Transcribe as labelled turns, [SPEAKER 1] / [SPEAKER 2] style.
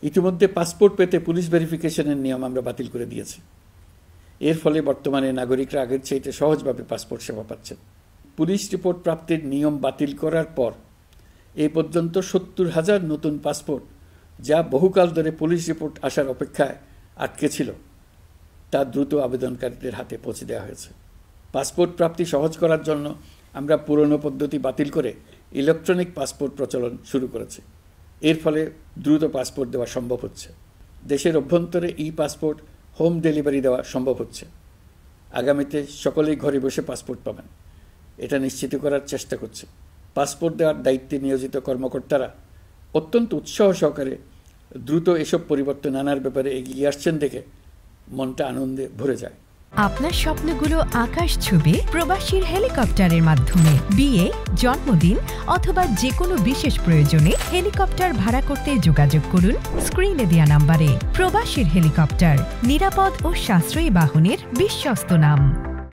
[SPEAKER 1] ইতিমধ্যে পাসপোর্ট পেতে পুলিশ ভেরিফিকেশনের নিয়ম আমরা বাতিল করে দিয়েছি। এর ফলে বর্তমানে নাগরিকরা আগের চাইতে সহজভাবে পাসপোর্ট সেবা পাচ্ছেন। পুলিশ রিপোর্ট প্রাপ্তির নিয়ম বাতিল করার পর এই পর্যন্ত ৭০,০০০ নতুন পাসপোর্ট, যা বহুকাল ধরে পুলিশ রিপোর্ট আসার অপেক্ষায় আটকে ছিল, তা দ্রুত আবেদনকারীদের হাতে পৌঁছে দেওয়া হয়েছে। পাসপোর্ট প্রাপ্তি সহজ করার জন্য আমরা পুরনো পদ্ধতি বাতিল করে ইলেকট্রনিক পাসপোর্ট প্রচলন শুরু করেছি। এর ফলে দ্রুত পাসপোর্ট দেওয়া সম্ভব হচ্ছে। দেশের অভ্যন্তরে পাসপোর্ট হোম ডেলিভারি দেওয়া সম্ভব হচ্ছে। আগামীতে সকলেই ঘরে বসে পাসপোর্ট পাবেন, এটা নিশ্চিত করার চেষ্টা করছে। পাসপোর্ট দেওয়ার দায়িত্বে নিয়োজিত কর্মকর্তারা অত্যন্ত উৎসাহ সহকারে দ্রুত এসব পরিবর্তন আনার ব্যাপারে এগিয়ে আসছেন দেখে মনটা আনন্দে ভরে যায়।
[SPEAKER 2] আপনার স্বপ্নগুলো আকাশ ছুবে প্রবাসীর হেলিকপ্টারের মাধ্যমে। বিয়ে, জন্মদিন অথবা যে কোনো বিশেষ প্রয়োজনে হেলিকপ্টার ভাড়া করতে যোগাযোগ করুন স্ক্রিনে দেয়া নাম্বারে। প্রবাসীর হেলিকপ্টার, নিরাপদ ও সাশ্রয়ী বাহনের বিশ্বস্ত নাম।